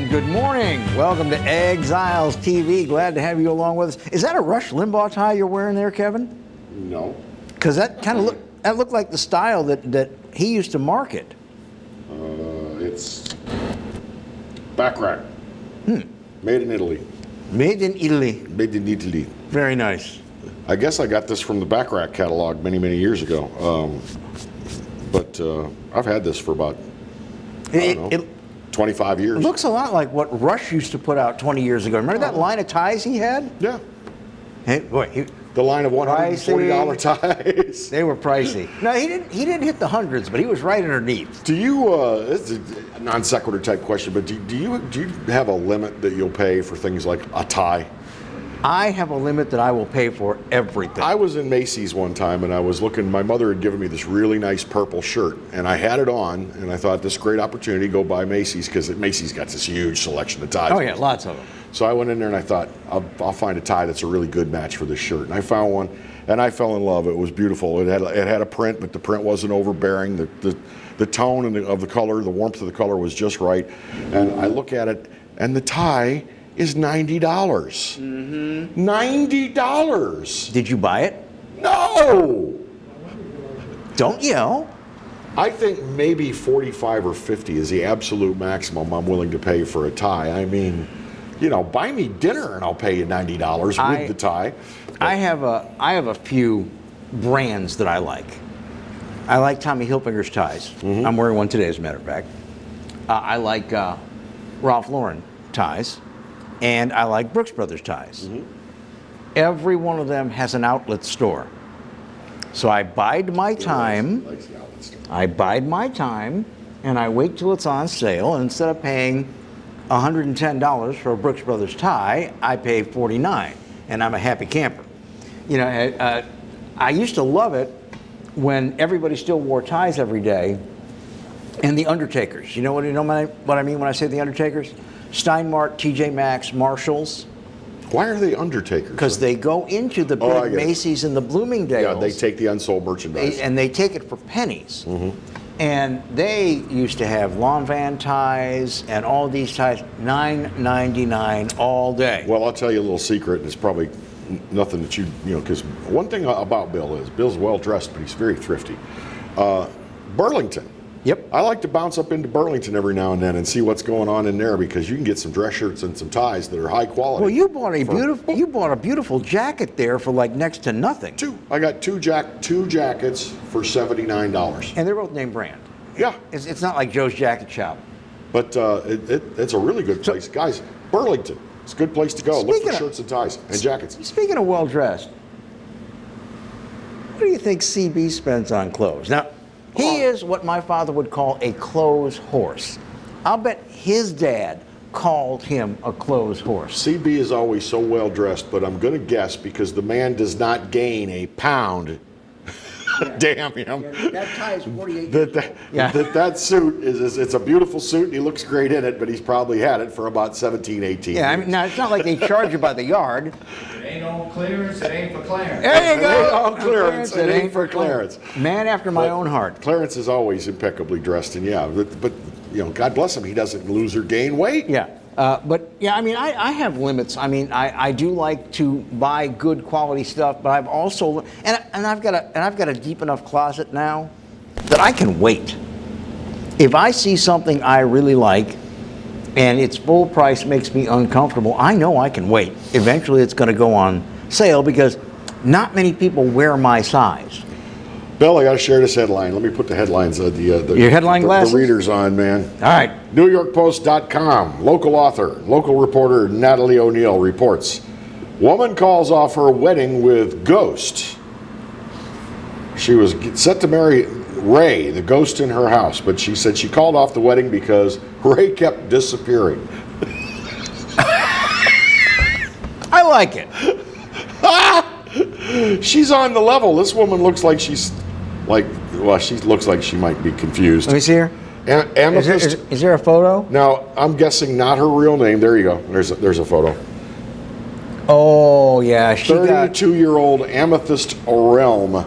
And good morning. Welcome to Exiles TV. Glad to have you along with us. Is that a Rush Limbaugh tie you're wearing there, Kevin? No. Because that kind of looked like the style that he used to market. It's back rack. Made in Italy. Made in Italy. Made in Italy. Very nice. I guess I got this from the back rack catalog many, many years ago. But I've had this for about, I don't know, 25 years. It looks a lot like what Rush used to put out 20 years ago. Remember that line of ties he had? Yeah. Hey, boy, The line of $140 ties. they were pricey. No, he didn't hit the hundreds, but he was right underneath. Do you, this is a non sequitur type question, but do you have a limit that you'll pay for things like a tie? I have a limit that I will pay for everything. I was in Macy's one time and I was looking, my mother had given me this really nice purple shirt and I had it on and I thought this great opportunity to go buy Macy's because Macy's got this huge selection of ties. Oh yeah, lots of them. So I went in there and I thought, I'll find a tie that's a really good match for this shirt. And I found one and I fell in love. It was beautiful. It had a print, but the print wasn't overbearing. The tone of the color, the warmth of the color was just right. And I look at it and the tie is $90. Mm-hmm. $90. Did you buy it? No. Don't yell. I think maybe 45 or 50 is the absolute maximum I'm willing to pay for a tie. I mean, buy me dinner and I'll pay you $90 with the tie. I have a few brands that I like. I like Tommy Hilfiger's ties. Mm-hmm. I'm wearing one today, as a matter of fact. I like Ralph Lauren ties. And I like Brooks Brothers ties. Mm-hmm. Every one of them has an outlet store. So I bide my time. I bide my time, and I wait till it's on sale. And instead of paying $110 for a Brooks Brothers tie, I pay $49, and I'm a happy camper. I used to love it when everybody still wore ties every day, and the Undertakers. You know what I mean when I say the Undertakers? Steinmart, TJ Maxx, Marshalls. Why are they Undertakers? Because they go into the big Macy's and the Bloomingdales. Yeah, they take the unsold merchandise. And they take it for pennies. Mm-hmm. And they used to have Lanvin ties and all these ties, $9.99 all day. Well, I'll tell you a little secret, and it's probably nothing that because one thing about Bill is, Bill's well-dressed, but he's very thrifty. Burlington. Yep. I like to bounce up into Burlington every now and then and see what's going on in there because you can get some dress shirts and some ties that are high quality. Well, you bought a beautiful jacket there for like next to nothing. I got two jackets for $79. And they're both name brand. Yeah. It's not like Joe's Jacket Shop. But it's a really good place. Guys, Burlington, it's a good place to go. Look for shirts and ties and jackets. Speaking of well-dressed, what do you think CB spends on clothes? Now, he is what my father would call a clothes horse. I'll bet his dad called him a clothes horse. CB is always so well dressed, but I'm going to guess because the man does not gain a pound. Yeah. Damn him. Yeah, that tie is 48. That suit it's a beautiful suit and he looks great in it, but he's probably had it for about 17, 18 years. I mean, now it's not like they charge you by the yard. It ain't on clearance, it ain't for clearance. There you go. It ain't on clearance, it ain't for clearance. Man after my own heart. Clarence is always impeccably dressed, and but God bless him, he doesn't lose or gain weight. Yeah. I have limits. I mean, I do like to buy good quality stuff, but I've also I've got a deep enough closet now that I can wait. If I see something I really like and its full price makes me uncomfortable, I know I can wait. Eventually, it's going to go on sale because not many people wear my size. Bill, I got to share this headline. Let me put the headlines, your headline glasses? The readers on, man. All right. NewYorkPost.com, local reporter Natalie O'Neill reports, woman calls off her wedding with ghost. She was set to marry Ray, the ghost in her house, but she said she called off the wedding because Ray kept disappearing. I like it. She's on the level. This woman looks like she looks like she might be confused. Let me see her. Amethyst. Is there a photo? Now, I'm guessing not her real name. There you go. There's a photo. Oh, yeah. 32-year-old Amethyst Realm.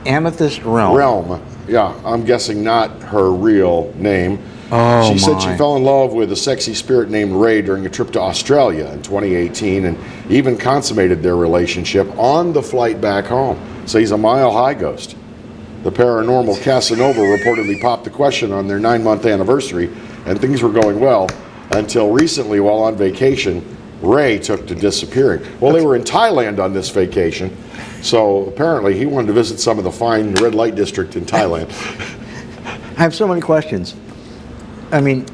Amethyst Realm. Yeah, I'm guessing not her real name. Oh, she said she my. fell in love with a sexy spirit named Ray during a trip to Australia in 2018 and even consummated their relationship on the flight back home. So he's a mile-high ghost. The paranormal Casanova reportedly popped the question on their 9-month anniversary, and things were going well until recently while on vacation, Ray took to disappearing. Well, they were in Thailand on this vacation, so apparently he wanted to visit some of the fine red light district in Thailand. I have so many questions. I mean,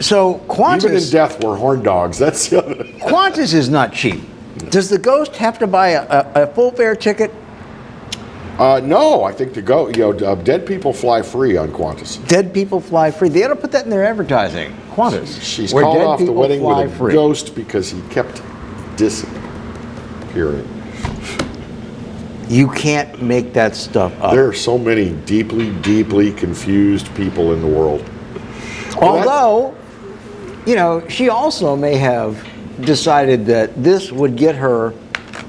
so Qantas... Even in death, we're horn dogs. That's the other... Qantas is not cheap. Does the ghost have to buy a full fare ticket? No, I think dead people fly free on Qantas. Dead people fly free. They ought to put that in their advertising. Qantas. She's where called dead off the people wedding fly with a free. ghost because he kept disappearing. You can't make that stuff up. There are so many deeply, deeply confused people in the world. Although, she also may have decided that this would get her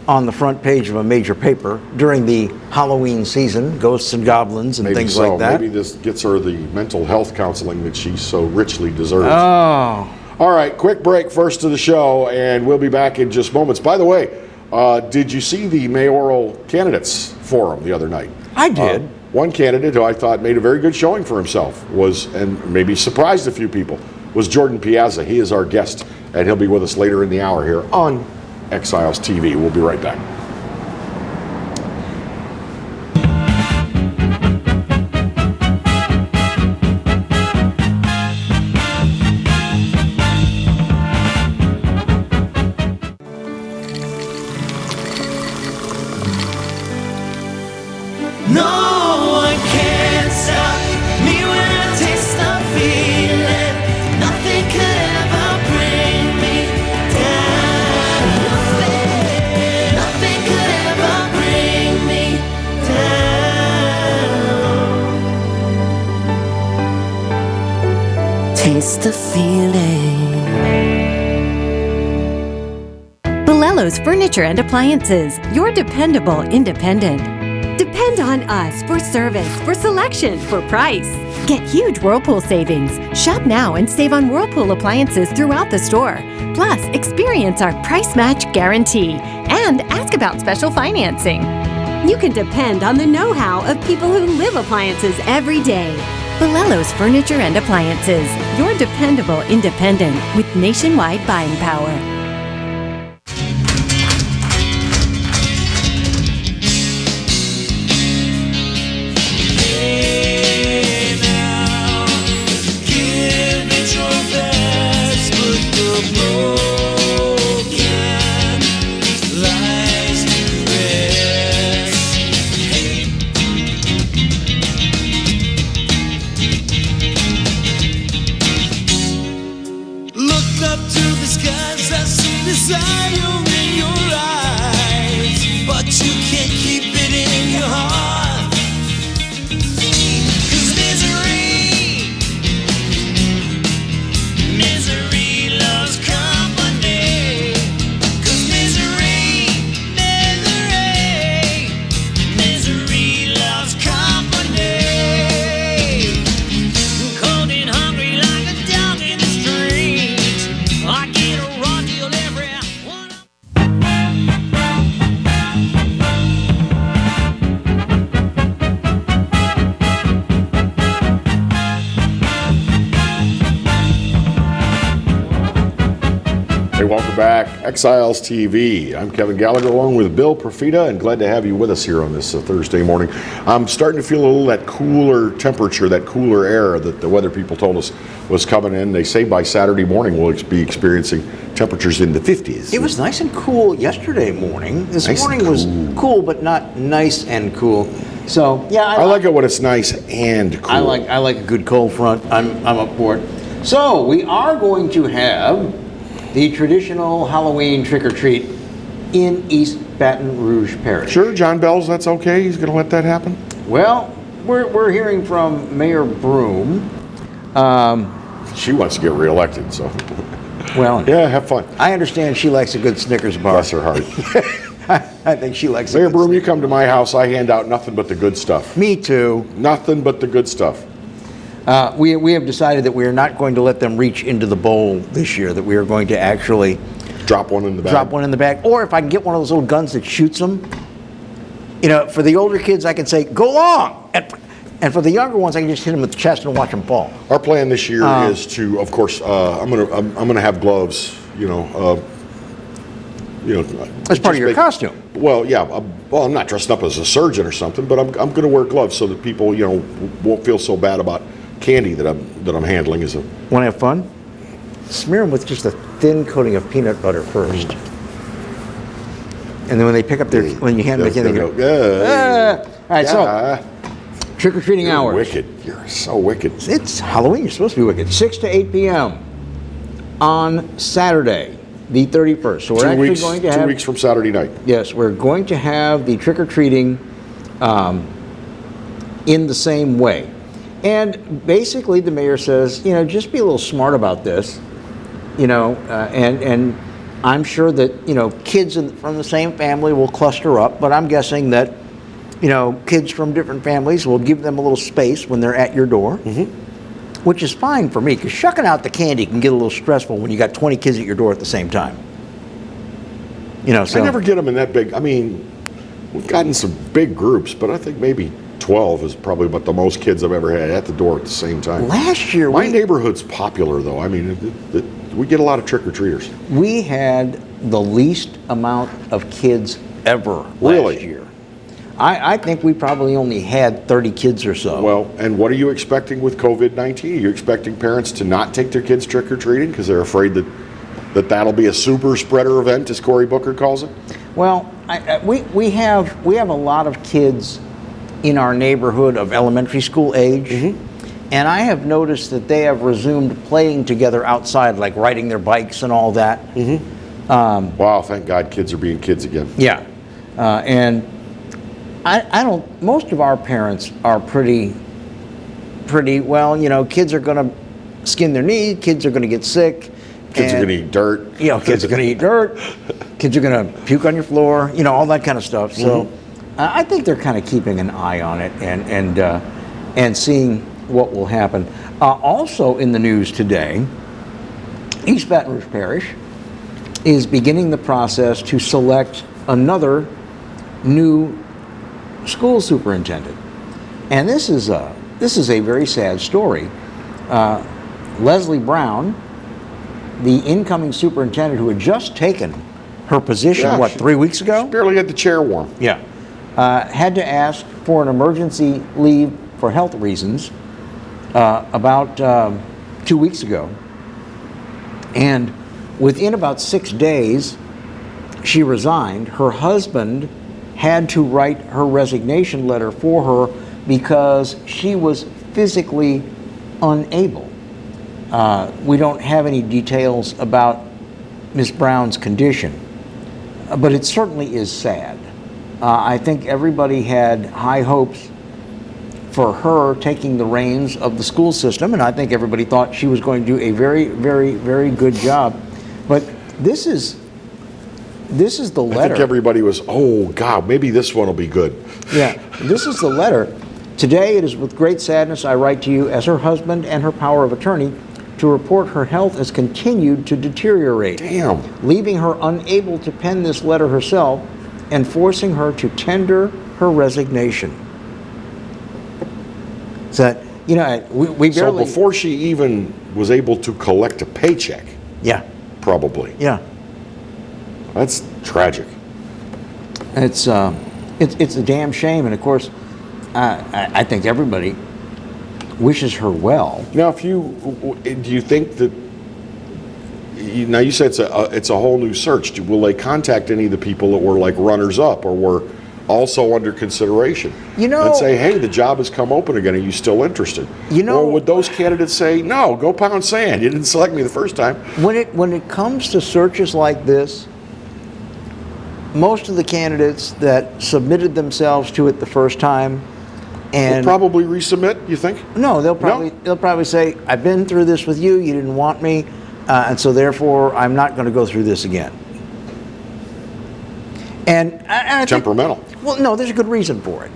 on the front page of a major paper during the Halloween season, ghosts and goblins and Maybe things so. like that. Maybe this gets her the mental health counseling that she so richly deserves. Oh. All right, quick break first to the show, and we'll be back in just moments. By the way, did you see the mayoral candidates forum the other night? I did. One candidate who I thought made a very good showing for himself was, and maybe surprised a few people, was Jordan Piazza. He is our guest, and he'll be with us later in the hour here on Exiles TV. We'll be right back. No one can stop me when I taste the feeling. Nothing could ever bring me down. Nothing could ever bring me down. Taste the feeling. Bolello's Furniture and Appliances, your dependable independent. Depend on us for service, for selection, for price. Get huge Whirlpool savings. Shop now and save on Whirlpool appliances throughout the store. Plus, experience our price match guarantee and ask about special financing. You can depend on the know-how of people who live appliances every day. Bolello's Furniture and Appliances, your dependable independent with nationwide buying power. Welcome back, Exiles TV. I'm Kevin Gallagher along with Bill Profita, and glad to have you with us here on this Thursday morning. I'm starting to feel a little that cooler temperature, that cooler air that the weather people told us was coming in. They say by Saturday morning we'll be experiencing temperatures in the 50s. It was nice and cool yesterday morning. This Nice and morning was cool, but not nice and cool. So yeah, I like it when it's nice and cool. I like a good cold front. I'm up for it. So we are going to have the traditional Halloween trick-or-treat in East Baton Rouge Parish. Sure, John Bells, that's okay? He's going to let that happen? Well, we're hearing from Mayor Broom. She wants to get reelected, so Well, yeah, have fun. I understand she likes a good Snickers bar. Bless her heart. I think she likes Mayor it. Broom, you come to my house, I hand out nothing but the good stuff. Me too. Nothing but the good stuff. We have decided that we are not going to let them reach into the bowl this year, that we are going to actually Drop one in the bag. drop one in the bag. Or if I can get one of those little guns that shoots them, you know, for the older kids, I can say, go long. And for the younger ones, I can just hit them with the chest and watch them fall. Our plan this year is to, of course, I'm gonna have gloves. As part of your costume. Well, yeah. I'm not dressed up as a surgeon or something, but I'm going to wear gloves so that people, won't feel so bad about candy that I'm handling. Want to have fun? Smear them with just a thin coating of peanut butter first. And then when they pick up when you hand them the candy, they go, yeah. All right, so trick-or-treating hours. Wicked. You're so wicked. It's Halloween. You're supposed to be wicked. 6 to 8 p.m. on Saturday, the 31st. So we're actually going to have 2 weeks from Saturday night. Yes, we're going to have the trick-or-treating in the same way. And basically the mayor says, just be a little smart about this, and I'm sure that, kids from the same family will cluster up, but I'm guessing that, kids from different families will give them a little space when they're at your door, which is fine for me, because shucking out the candy can get a little stressful when you got 20 kids at your door at the same time. So I never get them in that big. I mean, we've gotten some big groups, but I think maybe 12 is probably about the most kids I've ever had at the door at the same time. Last year, my neighborhood's popular, though. I mean, we get a lot of trick-or-treaters. We had the least amount of kids ever last year. I think we probably only had 30 kids or so. Well, and what are you expecting with COVID-19? Are you expecting parents to not take their kids trick-or-treating because they're afraid that'll be a super spreader event, as Cory Booker calls it? Well, we have a lot of kids in our neighborhood of elementary school age, and I have noticed that they have resumed playing together outside, like riding their bikes and all that. Wow, thank God kids are being kids again. Yeah, and I don't. Most of our parents are pretty well. Kids are going to skin their knee. Kids are going to get sick. Kids are going to eat dirt. Kids are going to eat dirt. Kids are going to puke on your floor. All that kind of stuff. So I think they're kind of keeping an eye on it and seeing what will happen. Also in the news today, East Baton Rouge Parish is beginning the process to select another new school superintendent, and this is a very sad story. Leslie Brown, the incoming superintendent who had just taken her position, 3 weeks ago? She barely had the chair warm. Yeah. Had to ask for an emergency leave for health reasons about 2 weeks ago. And within about 6 days, she resigned. Her husband had to write her resignation letter for her because she was physically unable. We don't have any details about Ms. Brown's condition, but it certainly is sad. I think everybody had high hopes for her taking the reins of the school system, and I think everybody thought she was going to do a very, very, very good job. But this is the letter. I think everybody was, oh God, maybe this one will be good. Yeah, this is the letter. Today it is with great sadness I write to you as her husband and her power of attorney to report her health has continued to deteriorate. Damn. Leaving her unable to pen this letter herself and forcing her to tender her resignation. So, we barely... So before she even was able to collect a paycheck. Yeah. Probably. Yeah. That's tragic. It's a damn shame, and of course, I think everybody wishes her well. Now, do you think that? Now you said it's a whole new search. Will they contact any of the people that were like runners up or were also under consideration? And say, hey, the job has come open again. Are you still interested? Or would those candidates say, no, go pound sand. You didn't select me the first time. When it comes to searches like this, most of the candidates that submitted themselves to it the first time and will probably resubmit, you think? No, they'll probably say, I've been through this with you, you didn't want me, and so therefore I'm not going to go through this again. And I think, Temperamental. well, no, there's a good reason for it.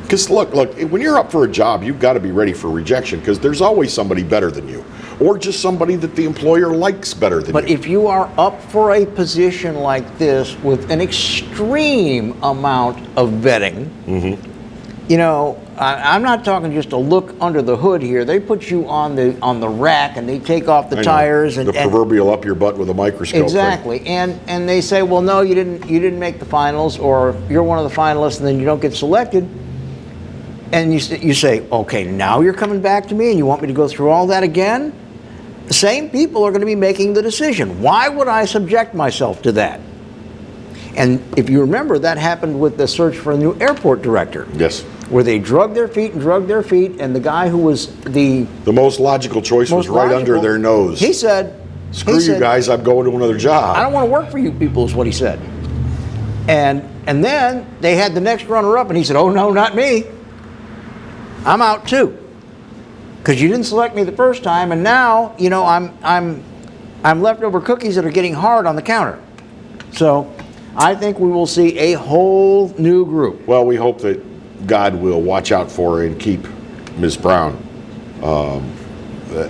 Because look, when you're up for a job, you've got to be ready for rejection because there's always somebody better than you, or just somebody that the employer likes better than But you. if you are up for a position like this with an extreme amount of vetting, you know, I'm not talking just a look under the hood here. They put you on the rack and they take off the I know. tires and the proverbial up your butt with a microscope. exactly, and they say, well, no, you didn't make the finals, or you're one of the finalists, and then you don't get selected. And you say, okay, now you're coming back to me and you want me to go through all that again? The same people are going to be making the decision. Why would I subject myself to that? And if you remember, that happened with the search for a new airport director. Yes. Where they drug their feet, and the guy who was the most logical choice was right under their nose. He said, Screw you guys, I'm going to another job. I don't want to work for you people, is what he said. And then they had the next runner-up, and he said, oh, no, not me. I'm out too, because you didn't select me the first time, and now, you know, I'm leftover cookies that are getting hard on the counter. So I think we will see a whole new group. Well, we hope that God will watch out for her and keep Ms. Brown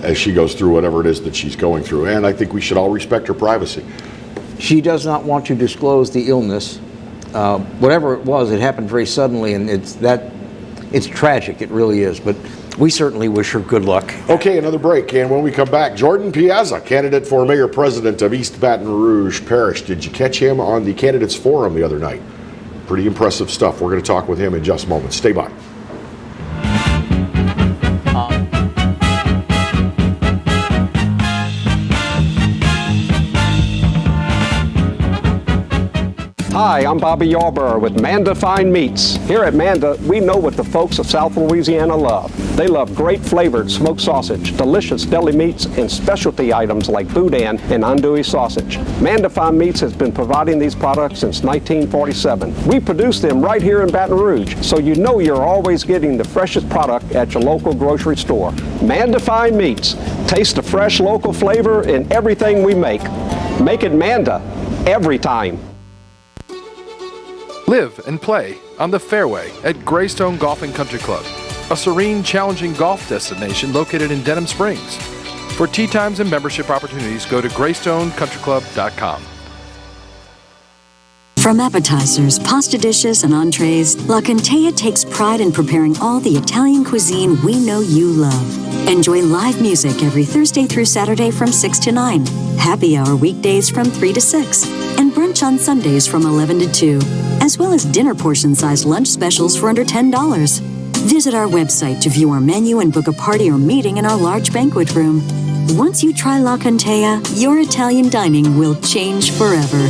as she goes through whatever it is that she's going through. And I think we should all respect her privacy. She does not want to disclose the illness. Whatever it was, it happened very suddenly, and it's tragic. It really is. But we certainly wish her good luck. Okay, another break. And when we come back, Jordan Piazza, candidate for mayor president of East Baton Rouge Parish. Did you catch him on the candidates forum the other night? Pretty impressive stuff. We're going to talk with him in just a moment. Stay by. Hi, I'm Bobby Yarborough with Manda Fine Meats. Here at Manda, we know what the folks of South Louisiana love. They love great flavored smoked sausage, delicious deli meats, and specialty items like boudin and andouille sausage. Manda Fine Meats has been providing these products since 1947. We produce them right here in Baton Rouge, so you know you're always getting the freshest product at your local grocery store. Manda Fine Meats. Taste the fresh local flavor in everything we make. Make it Manda every time. Live and play on the fairway at Greystone Golf and Country Club, a serene, challenging golf destination located in Denham Springs. For tee times and membership opportunities, go to GreystoneCountryClub.com. From appetizers, pasta dishes, and entrees, La Contea takes pride in preparing all the Italian cuisine we know you love. Enjoy live music every Thursday through Saturday from 6 to 9, happy hour weekdays from 3 to 6, and brunch on Sundays from 11 to 2, as well as dinner portion-sized lunch specials for under $10. Visit our website to view our menu and book a party or meeting in our large banquet room. Once you try La Contea, your Italian dining will change forever.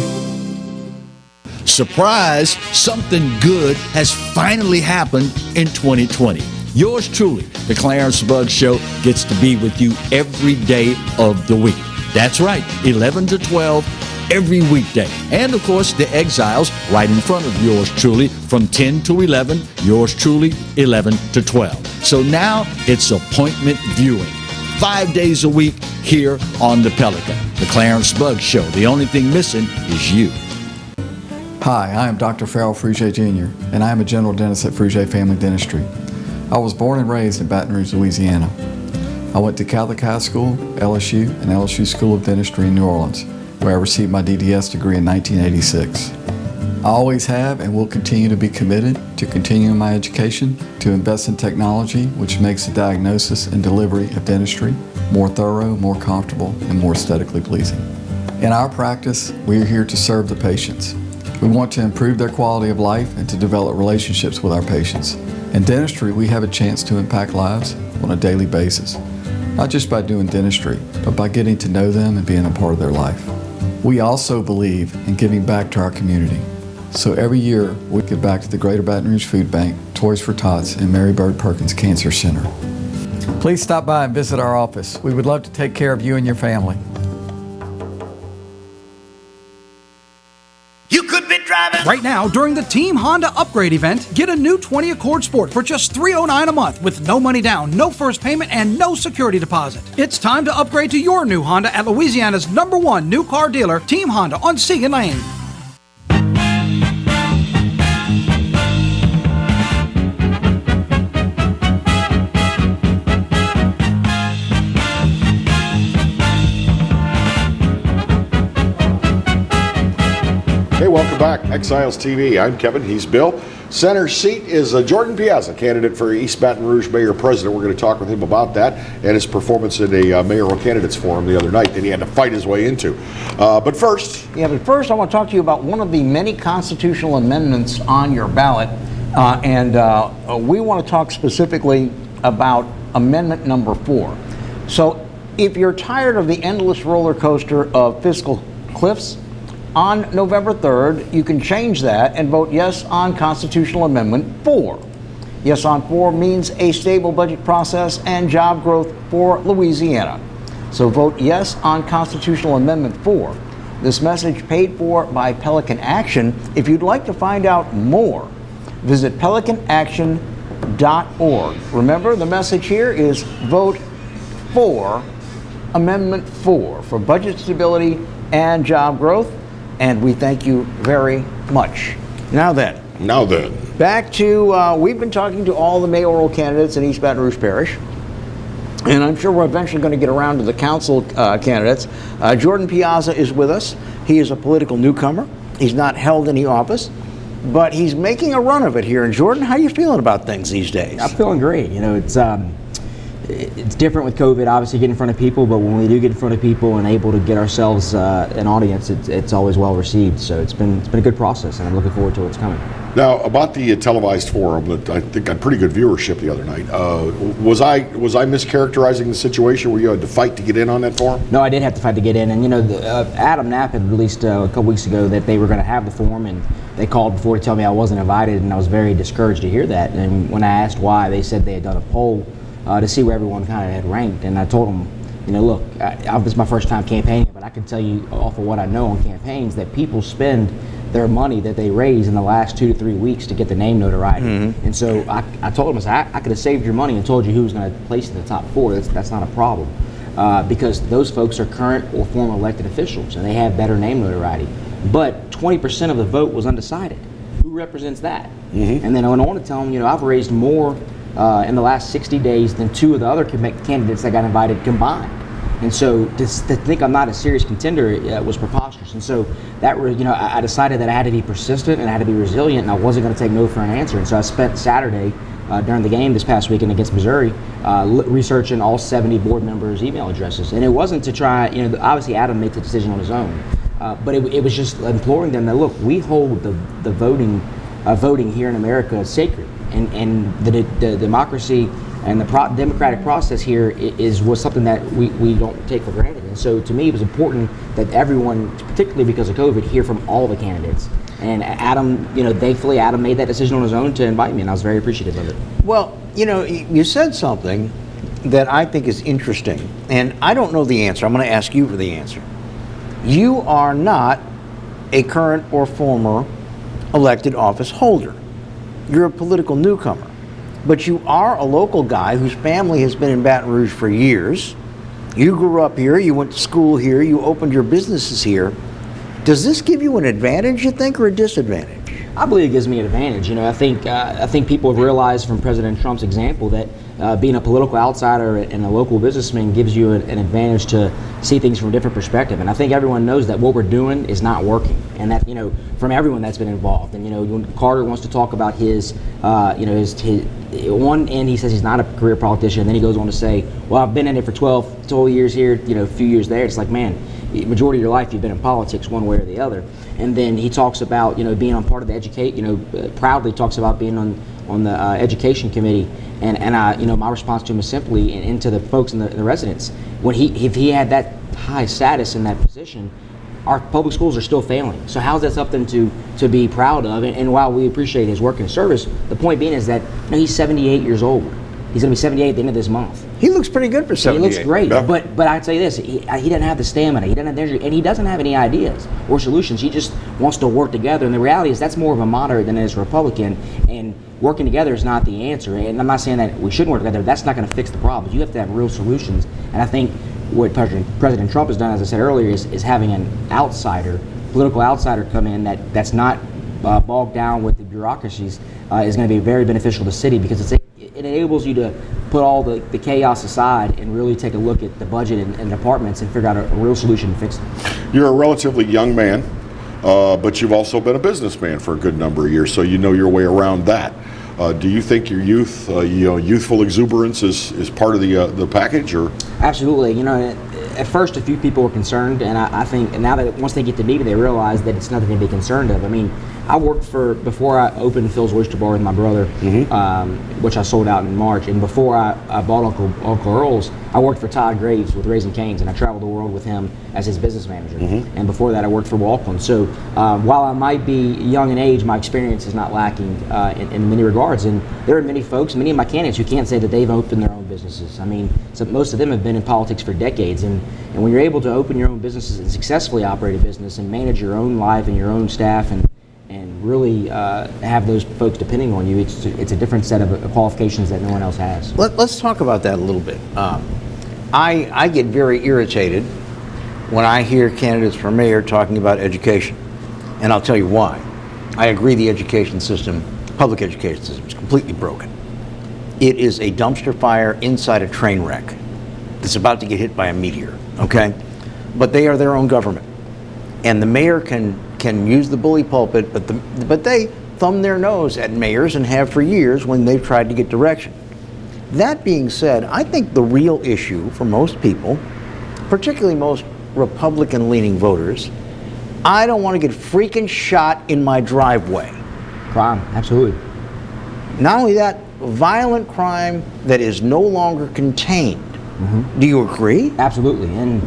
Surprise, something good has finally happened in 2020. Yours truly, the Clarence Bugg Show, gets to be with you every day of the week. That's right, 11 to 12 every weekday. And of course, the Exiles right in front of yours truly from 10 to 11, yours truly 11 to 12. So now it's appointment viewing. 5 days a week here on the Pelican, the Clarence Bugg Show. The only thing missing is you. Hi, I am Dr. Farrell Frugier Jr., and I am a general dentist at Frugier Family Dentistry. I was born and raised in Baton Rouge, Louisiana. I went to Catholic High School, LSU, and LSU School of Dentistry in New Orleans, where I received my DDS degree in 1986. I always have and will continue to be committed to continuing my education, to invest in technology which makes the diagnosis and delivery of dentistry more thorough, more comfortable, and more aesthetically pleasing. In our practice, we are here to serve the patients. We want to improve their quality of life and to develop relationships with our patients. In dentistry, we have a chance to impact lives on a daily basis, not just by doing dentistry, but by getting to know them and being a part of their life. We also believe in giving back to our community. So every year, we give back to the Greater Baton Rouge Food Bank, Toys for Tots, and Mary Bird Perkins Cancer Center. Please stop by and visit our office. We would love to take care of you and your family. Right now, during the Team Honda Upgrade event, get a new 20 Accord Sport for just $309 a month with no money down, no first payment, and no security deposit. It's time to upgrade to your new Honda at Louisiana's #1 new car dealer, Team Honda on Seagan Lane. Hey, welcome back. Exiles TV. I'm Kevin. He's Bill. Center seat is Jordan Piazza, candidate for East Baton Rouge Mayor President. We're going to talk with him about that and his performance in a mayoral candidates forum the other night that he had to fight his way into. But first, I want to talk to you about one of the many constitutional amendments on your ballot. We want to talk specifically about Amendment number 4. So if you're tired of the endless roller coaster of fiscal cliffs, on November 3rd, you can change that and vote yes on Constitutional Amendment 4. Yes on 4 means a stable budget process and job growth for Louisiana. So vote yes on Constitutional Amendment 4. This message paid for by Pelican Action. If you'd like to find out more, visit pelicanaction.org. Remember, the message here is vote for Amendment 4 for budget stability and job growth. And we thank you very much. Now then. Back to, we've been talking to all the mayoral candidates in East Baton Rouge Parish. And I'm sure we're eventually going to get around to the council candidates. Jordan Piazza is with us. He is a political newcomer. He's not held any office, but he's making a run of it here. And Jordan, how are you feeling about things these days? I'm feeling great. You know, it's different with COVID, obviously, getting in front of people, but when we do get in front of people and able to get ourselves an audience, it's always well received. So it's been a good process, and I'm looking forward to what's coming. Now, about the televised forum that I think got pretty good viewership the other night, was I mischaracterizing the situation where you had to fight to get in on that forum? No, I did have to fight to get in, and you know, Adam Knapp had released a couple weeks ago that they were going to have the forum, and they called before to tell me I wasn't invited, and I was very discouraged to hear that. And when I asked why, they said they had done a poll to see where everyone kind of had ranked, and I told them, you know, look, this is my first time campaigning, but I can tell you off of what I know on campaigns that people spend their money that they raise in the last 2 to 3 weeks to get the name notoriety. Mm-hmm. And so I told them, I could have saved your money and told you who was going to place in the top 4. That's not a problem, because those folks are current or former elected officials, and they have better name notoriety. But 20% of the vote was undecided. Who represents that? Mm-hmm. And then I went on to tell them, you know, I've raised more in the last 60 days than 2 of the other candidates that got invited combined. And so to think I'm not a serious contender was preposterous. And so that, you know, I decided that I had to be persistent and I had to be resilient, and I wasn't going to take no for an answer. And so I spent Saturday during the game this past weekend against Missouri researching all 70 board members' email addresses. And it wasn't to try, you know, obviously Adam made the decision on his own, but it was just imploring them that, look, we hold the voting here in America sacred. And the democracy and the democratic process here was something that we don't take for granted. And so to me, it was important that everyone, particularly because of COVID, hear from all the candidates. And Adam, you know, thankfully Adam made that decision on his own to invite me, and I was very appreciative of it. Well, you know, you said something that I think is interesting, and I don't know the answer. I'm going to ask you for the answer. You are not a current or former elected office holder. You're a political newcomer, but you are a local guy whose family has been in Baton Rouge for years. You grew up here, you went to school here, you opened your businesses here. Does this give you an advantage, you think, or a disadvantage? I believe it gives me an advantage. You know, I think people have realized from President Trump's example that being a political outsider and a local businessman gives you an advantage to see things from a different perspective. And I think everyone knows that what we're doing is not working, and that, you know, from everyone that's been involved. And you know, when Carter wants to talk about his his one end, he says he's not a career politician, and then he goes on to say, well, I've been in it for 12 years here, you know, a few years there. It's like, man, the majority of your life you've been in politics one way or the other. And then he talks about, you know, being on part of the proudly talks about being on the education committee. And I, you know, my response to him is simply, and to the folks and the residents, if he had that high status in that position, our public schools are still failing. So how's that something to be proud of? And while we appreciate his work and service, the point being is that, you know, he's 78 years old. He's going to be 78 at the end of this month. He looks pretty good for 78. He looks great, Yeah. but I tell you this, he doesn't have the stamina, he doesn't have the energy, and he doesn't have any ideas or solutions. He just wants to work together, and the reality is that's more of a moderate than it is a Republican, and working together is not the answer. And I'm not saying that we shouldn't work together. That's not going to fix the problems. You have to have real solutions, and I think what President Trump has done, as I said earlier, is having an political outsider come in that's not bogged down with the bureaucracies is going to be very beneficial to the city, because it enables you to put all the chaos aside and really take a look at the budget and departments and figure out a real solution to fix them. You're a relatively young man. but you've also been a businessman for a good number of years, so you know your way around that. Do you think your youth, youthful exuberance is part of the package, or? Absolutely. At first, a few people were concerned, and I think now that once they get to meet me, they realize that it's nothing to be concerned of. I mean, I worked before I opened Phil's Oyster Bar with my brother, which I sold out in March, and before I bought Uncle Earl's, I worked for Todd Graves with Raising Cane's, and I traveled the world with him as his business manager. And before that, I worked for Walkland. So while I might be young in age, my experience is not lacking in many regards. And there are many folks, many of my candidates, who can't say that they've opened their own businesses. I mean, most of them have been in politics for decades, and when you're able to open your own businesses and successfully operate a business and manage your own life and your own staff and really have those folks depending on you, it's a different set of qualifications that no one else has. Let's talk about that a little bit. I get very irritated when I hear candidates for mayor talking about education, and I'll tell you why. I agree the education system, public education system, is completely broken. It is a dumpster fire inside a train wreck that's about to get hit by a meteor, okay? But they are their own government. And the mayor can use the bully pulpit, but they thumb their nose at mayors and have for years when they've tried to get direction. That being said, I think the real issue for most people, particularly most Republican-leaning voters, I don't want to get freaking shot in my driveway. Crime, absolutely. Not only that, violent crime that is no longer contained. Do you agree? Absolutely. And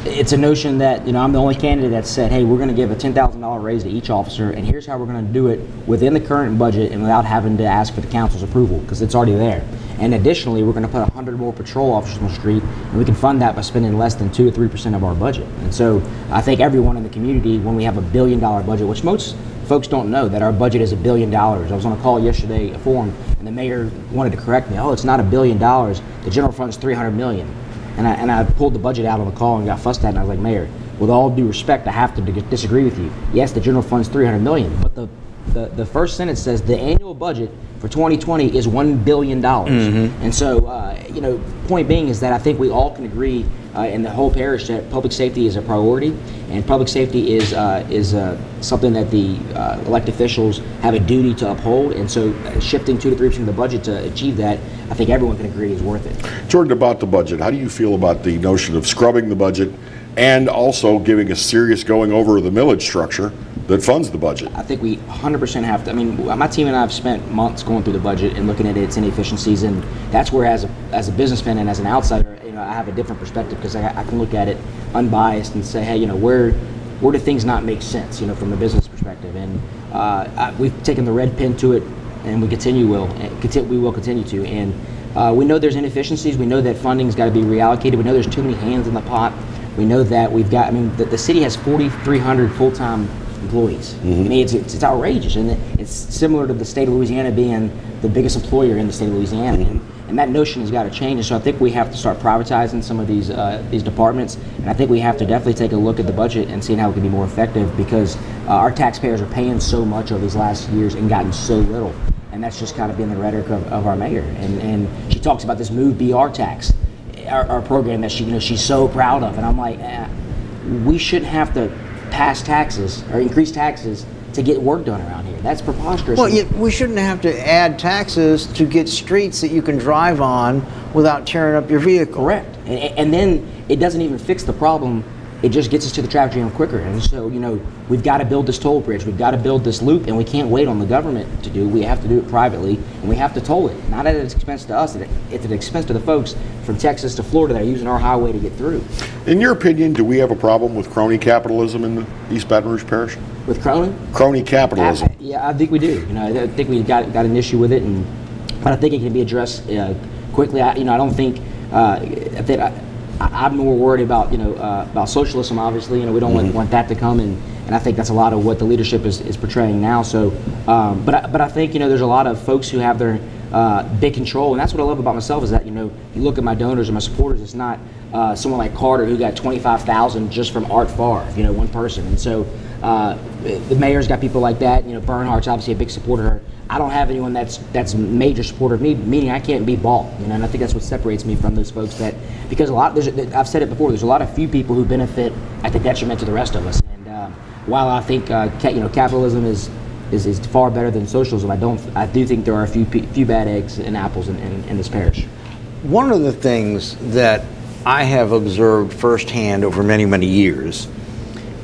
it's a notion that, I'm the only candidate that said, hey, we're going to give a $10,000 raise to each officer, and here's how we're going to do it within the current budget and without having to ask for the council's approval, because it's already there. And additionally, we're going to put 100 more patrol officers on the street, and we can fund that by spending less than 2 or 3% of our budget. And so I think everyone in the community, when we have $1 billion budget, which most folks don't know that our budget is $1 billion. I was on a call yesterday, a forum, and the mayor wanted to correct me. Oh, it's not $1 billion. The general fund's $300 million. And I pulled the budget out on the call and got fussed at, and I was like, Mayor, with all due respect, I have to disagree with you. Yes, the general fund's $300 million, but the first sentence says the annual budget for 2020 is $1 billion. And so, point being is that I think we all can agree in the whole parish that public safety is a priority, and public safety is something that the elected officials have a duty to uphold. And so, shifting 2 to 3% of the budget to achieve that, I think everyone can agree is worth it. Jordan, about the budget, how do you feel about the notion of scrubbing the budget and also giving a serious going over the millage structure that funds the budget? I think we 100% have to. I mean, my team and I have spent months going through the budget and looking at its inefficiencies, and that's where, as a businessman and as an outsider, I have a different perspective, because I can look at it unbiased and say, hey, where do things not make sense, from a business perspective? And we've taken the red pen to it, and we will continue to. And we know there's inefficiencies. We know that funding's got to be reallocated. We know there's too many hands in the pot. We know that we've got. I mean, the city has 4,300 full-time employees. I mean, it's outrageous, and it's similar to the state of Louisiana being the biggest employer in the state of Louisiana. And that notion has got to change. And so I think we have to start privatizing some of these departments. And I think we have to definitely take a look at the budget and seeing how it can be more effective, because our taxpayers are paying so much over these last years and gotten so little. And that's just kind of been the rhetoric of our mayor. And she talks about this Move BR tax, our program that she's so proud of. And I'm like, we shouldn't have to pass taxes or increase taxes to get work done around here. That's preposterous. Well, we shouldn't have to add taxes to get streets that you can drive on without tearing up your vehicle. Correct. And then it doesn't even fix the problem. It just gets us to the traffic jam quicker. And so, we've got to build this toll bridge. We've got to build this loop, and we can't wait on the government to do. We have to do it privately, and we have to toll it. Not at its expense to us, it's at the expense to the folks from Texas to Florida that are using our highway to get through. In your opinion, do we have a problem with crony capitalism in the East Baton Rouge Parish? With crony? Crony capitalism. Yeah, I think we do. I think we got an issue with it, but I think it can be addressed quickly. I don't think I'm more worried about socialism. Obviously, we don't want that to come, and I think that's a lot of what the leadership is portraying now. So, but I think there's a lot of folks who have their big control, and that's what I love about myself is that you look at my donors and my supporters. It's not someone like Carter who got $25,000 just from Art Favre, one person, and so the mayor's got people like that. Bernhardt's obviously a big supporter of her. I don't have anyone that's a major supporter of me, meaning I can't be bought. And I think that's what separates me from those folks. Because I've said it before. There's a lot of few people who benefit at the detriment to the rest of us. And while I think capitalism is far better than socialism, I do think there are a few bad eggs and apples in this parish. One of the things that I have observed firsthand over many, many years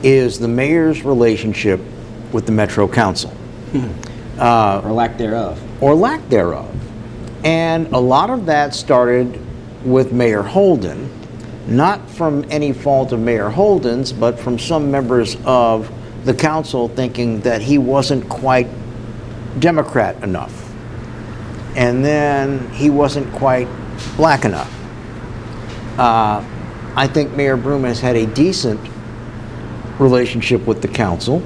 is the mayor's relationship with the Metro Council. Or lack thereof. Or lack thereof. And a lot of that started with Mayor Holden, not from any fault of Mayor Holden's, but from some members of the council thinking that he wasn't quite Democrat enough. And then he wasn't quite black enough. I think Mayor Broome has had a decent relationship with the council,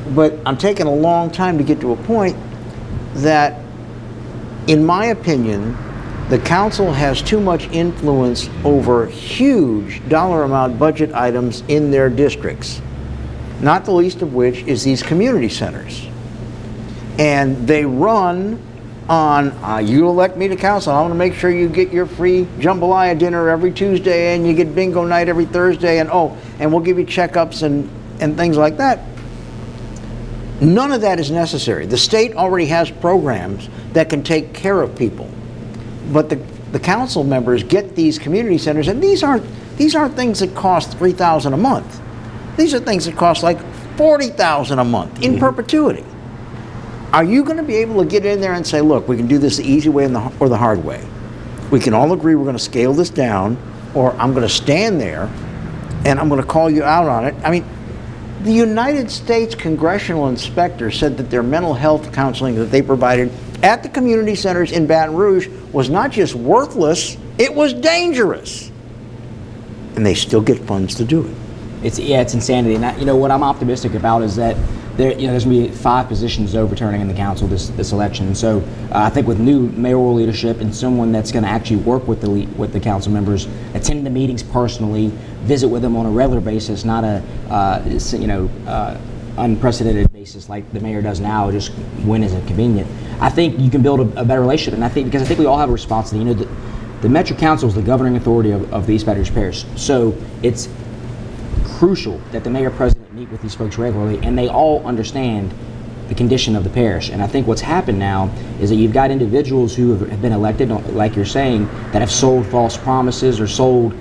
but I'm taking a long time to get to a point that, in my opinion, the council has too much influence over huge dollar amount budget items in their districts, not the least of which is these community centers. And they run on, you elect me to council, I want to make sure you get your free jambalaya dinner every Tuesday and you get bingo night every Thursday, and we'll give you checkups and things like that. None of that is necessary. The state already has programs that can take care of people. But the council members get these community centers, and these aren't things that cost $3,000 a month. These are things that cost like $40,000 a month in perpetuity. Are you going to be able to get in there and say, look, we can do this the easy way or the hard way? We can all agree we're going to scale this down, or I'm going to stand there and I'm going to call you out on it. I mean, the United States Congressional Inspector said that their mental health counseling that they provided at the community centers in Baton Rouge was not just worthless, it was dangerous. And they still get funds to do it. It's insanity. And what I'm optimistic about is that there's going to be 5 positions overturning in the council this election. And so I think with new mayoral leadership and someone that's going to actually work with the council members, attend the meetings personally, visit with them on a regular basis, not a unprecedented basis like the mayor does now, just when is it convenient. I think you can build a better relationship, and I think we all have a responsibility. The Metro Council is the governing authority of the East Baton Rouge Parish, so it's crucial that the mayor president meet with these folks regularly, and they all understand the condition of the parish. And I think what's happened now is that you've got individuals who have been elected, like you're saying, that have sold false promises or sold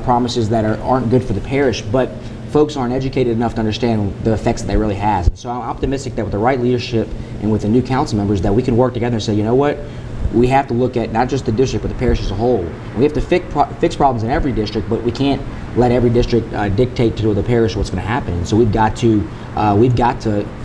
promises that aren't good for the parish, but folks aren't educated enough to understand the effects that they really has. And so I'm optimistic that with the right leadership and with the new council members that we can work together and say, you know what, we have to look at not just the district, but the parish as a whole. We have to fix problems in every district, but we can't let every district dictate to the parish what's going to happen. And so we've got to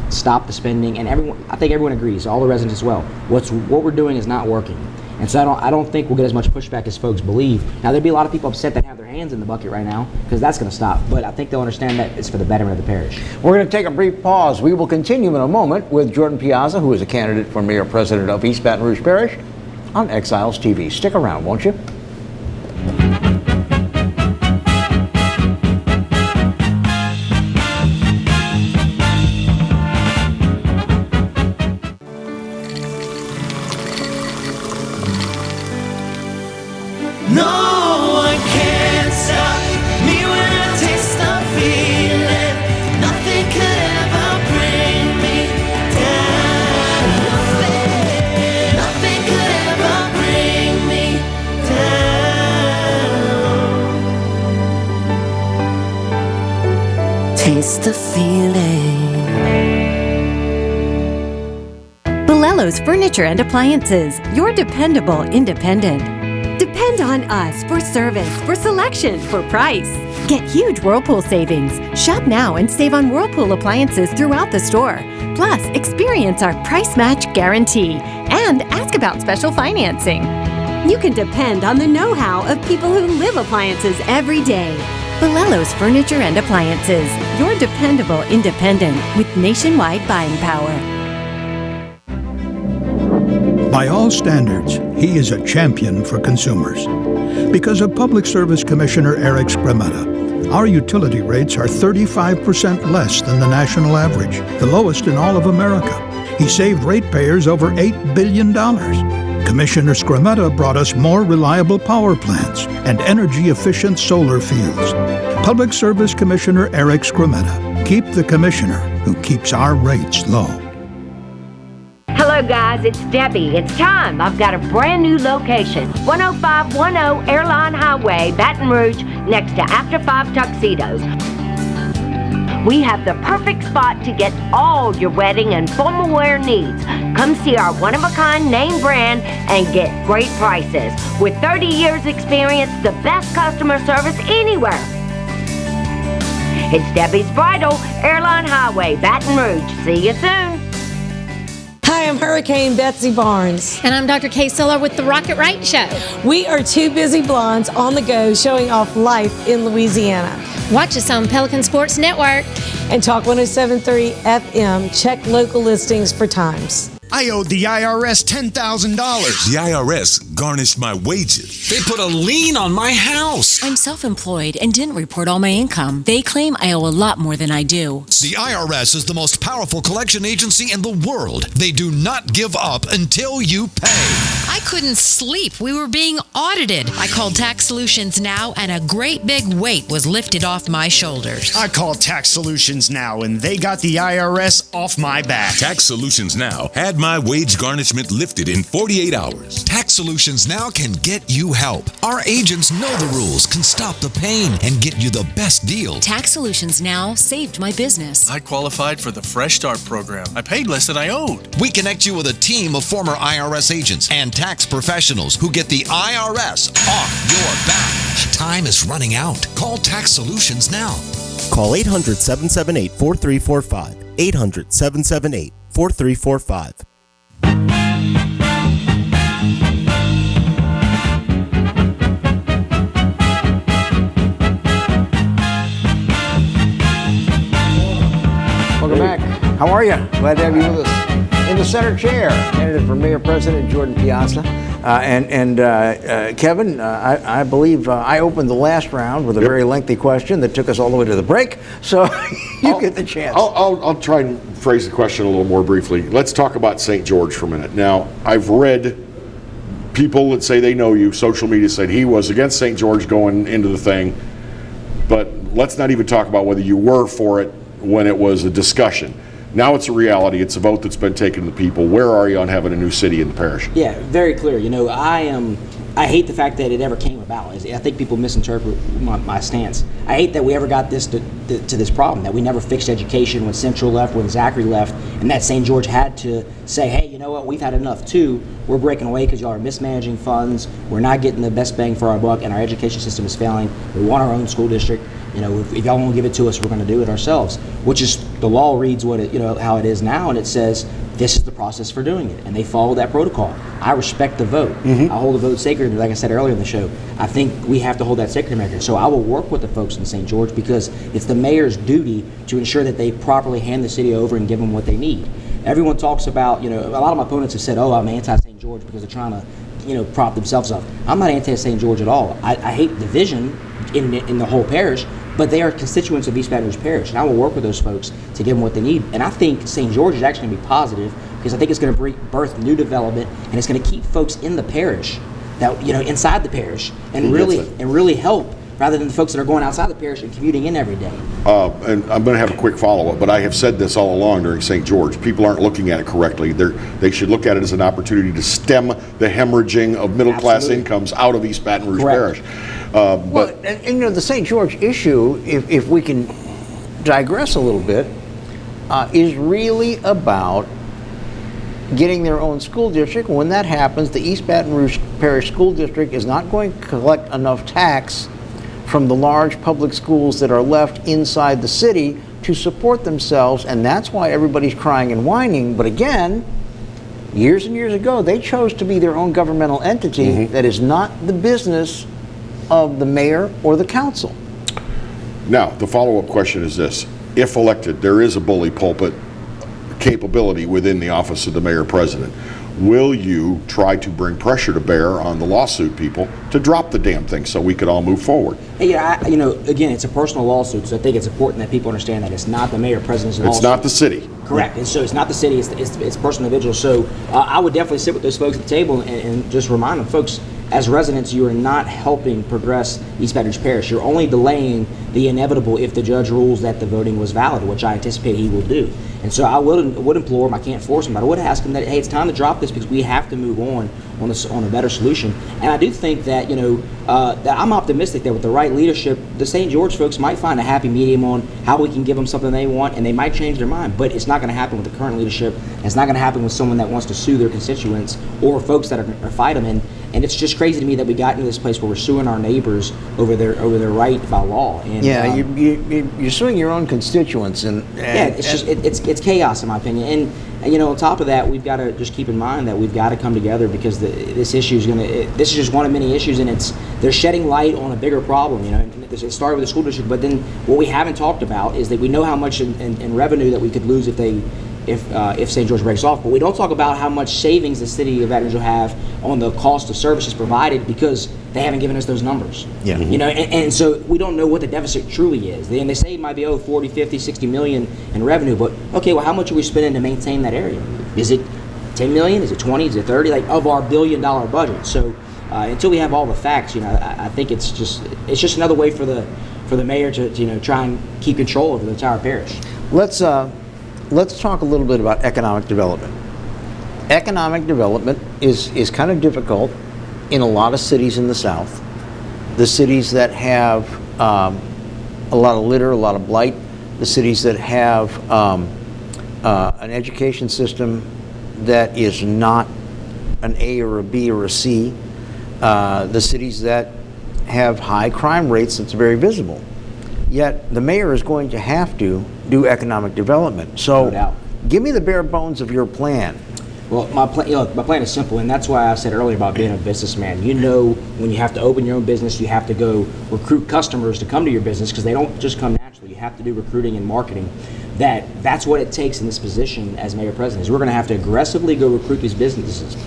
stop the spending. And I think everyone agrees, all the residents as well. What we're doing is not working. And so I don't think we'll get as much pushback as folks believe. Now, there'll be a lot of people upset that have their hands in the bucket right now, because that's going to stop. But I think they'll understand that it's for the betterment of the parish. We're going to take a brief pause. We will continue in a moment with Jordan Piazza, who is a candidate for Mayor President of East Baton Rouge Parish, on Exiles TV. Stick around, won't you? No one can stop me when I taste the feeling. Nothing could ever bring me down. Nothing could ever bring me down. Taste the feeling. Bolello's Furniture and Appliances, your dependable independent. Depend on us for service, for selection, for price. Get huge Whirlpool savings. Shop now and save on Whirlpool appliances throughout the store. Plus, experience our price match guarantee and ask about special financing. You can depend on the know-how of people who live appliances every day. Bolello's Furniture and Appliances, your dependable independent with nationwide buying power. By all standards, he is a champion for consumers. Because of Public Service Commissioner Eric Skrmetta, our utility rates are 35% less than the national average, the lowest in all of America. He saved ratepayers over $8 billion. Commissioner Skrmetta brought us more reliable power plants and energy-efficient solar fields. Public Service Commissioner Eric Skrmetta, keep the commissioner who keeps our rates low. Hello guys, it's Debbie. It's time. I've got a brand new location. 10510 Airline Highway, Baton Rouge, next to After 5 Tuxedos. We have the perfect spot to get all your wedding and formal wear needs. Come see our one-of-a-kind name brand and get great prices. With 30 years experience, the best customer service anywhere. It's Debbie's Bridal, Airline Highway, Baton Rouge. See you soon. Hi, I'm Hurricane Betsy Barnes. And I'm Dr. Kay Siller with the Rocket Right Show. We are two busy blondes on the go showing off life in Louisiana. Watch us on Pelican Sports Network. And Talk 107.3 FM. Check local listings for times. I owed the IRS $10,000. The IRS garnished my wages. They put a lien on my house. I'm self-employed and didn't report all my income. They claim I owe a lot more than I do. The IRS is the most powerful collection agency in the world. They do not give up until you pay. I couldn't sleep. We were being audited. I called Tax Solutions Now, and a great big weight was lifted off my shoulders. I called Tax Solutions Now, and they got the IRS off my back. Tax Solutions Now had my wage garnishment lifted in 48 hours. Tax Solutions Now can get you help. Our agents know the rules, can stop the pain, and get you the best deal. Tax Solutions Now saved my business. I qualified for the Fresh Start program. I paid less than I owed. We connect you with a team of former IRS agents and tax professionals who get the IRS off your back. Time is running out. Call Tax Solutions now. Call 800-778-4345. 800-778-4345. Welcome back. How are you? Glad to have you with us. In the center chair, candidate for mayor president Jordan Piazza. Kevin, I believe I opened the last round with a very lengthy question that took us all the way to the break, so you get the chance. I'll try and phrase the question a little more briefly. Let's talk about St. George for a minute. Now, I've read people that say they know you, social media said he was against St. George going into the thing, but let's not even talk about whether you were for it when it was a discussion. Now it's a reality. It's a vote that's been taken to the people. Where are you on having a new city in the parish? Yeah, very clear. You know, I hate the fact that it ever came about. I think people misinterpret my stance. I hate that we ever got this to this problem, that we never fixed education when Central left, when Zachary left, and that St. George had to say, hey, you know what, we've had enough too. We're breaking away because y'all are mismanaging funds. We're not getting the best bang for our buck, and our education system is failing. We want our own school district. You know, if y'all won't give it to us, we're going to do it ourselves. Which is, the law reads what it, how it is now, and it says this is the process for doing it, and they follow that protocol. I respect the vote. I hold the vote sacred, like I said earlier in the show. I think we have to hold that sacred in America. So I will work with the folks in St. George because it's the mayor's duty to ensure that they properly hand the city over and give them what they need. Everyone talks about, a lot of my opponents have said, oh, I'm anti-St. George because they're trying to, prop themselves up. I'm not anti-St. George at all. I hate division in the whole parish, but they are constituents of East Baton Rouge Parish, and I will work with those folks to give them what they need. And I think St. George is actually going to be positive because I think it's going to birth new development, and it's going to keep folks in the parish, that inside the parish, and really help, rather than the folks that are going outside the parish and commuting in every day. And I'm going to have a quick follow-up, but I have said this all along during St. George. People aren't looking at it correctly. They should look at it as an opportunity to stem the hemorrhaging of middle-class incomes out of East Baton Rouge Parish. The St. George issue, if we can digress a little bit, is really about getting their own school district. When that happens, the East Baton Rouge Parish School District is not going to collect enough tax from the large public schools that are left inside the city to support themselves, and that's why everybody's crying and whining. But again, years and years ago, they chose to be their own governmental entity that is not the business of the mayor or the council. Now, the follow-up question is this. If elected, there is a bully pulpit capability within the office of the mayor-president. Will you try to bring pressure to bear on the lawsuit people to drop the damn thing so we could all move forward? Again, it's a personal lawsuit, so I think it's important that people understand that it's not the mayor-president's lawsuit. It's not the city. Correct. And so it's not the city, it's personal individuals. So I would definitely sit with those folks at the table and just remind them, folks, as residents, you are not helping progress East Baton Rouge Parish. You're only delaying the inevitable if the judge rules that the voting was valid, which I anticipate he will do. And so I would implore him. I can't force him, but I would ask him that, hey, it's time to drop this because we have to move on a better solution. And I do think that, that I'm optimistic that with the right leadership, the St. George folks might find a happy medium on how we can give them something they want, and they might change their mind. But it's not going to happen with the current leadership. And it's not going to happen with someone that wants to sue their constituents or folks that are fight them. And it's just crazy to me that we got into this place where we're suing our neighbors over their right by law. And, you're suing your own constituents, and it's chaos in my opinion. And on top of that, we've got to just keep in mind that we've got to come together because this issue is this is just one of many issues, and they're shedding light on a bigger problem. It started with the school district, but then what we haven't talked about is that we know how much in revenue that we could lose if St. George breaks off, but we don't talk about how much savings the city of Baton Rouge will have on the cost of services provided because they haven't given us those numbers. Yeah. And so we don't know what the deficit truly is. And they say it might be 40, 50, 60 million in revenue, but okay, well, how much are we spending to maintain that area? Is it 10 million? Is it 20? Is it 30? Like of our $1 billion budget. So until we have all the facts, I think it's just another way for the mayor to try and keep control over the entire parish. Let's talk a little bit about economic development. Economic development is kind of difficult in a lot of cities in the South. The cities that have a lot of litter, a lot of blight, the cities that have an education system that is not an A or a B or a C, the cities that have high crime rates that's very visible. Yet the mayor is going to have to do economic development. So, no doubt. Give me the bare bones of your plan. Well, my plan is simple, and that's why I said earlier about being a businessman. When you have to open your own business, you have to go recruit customers to come to your business because they don't just come naturally. You have to do recruiting and marketing. That's what it takes in this position as mayor president. Is we're going to have to aggressively go recruit these businesses.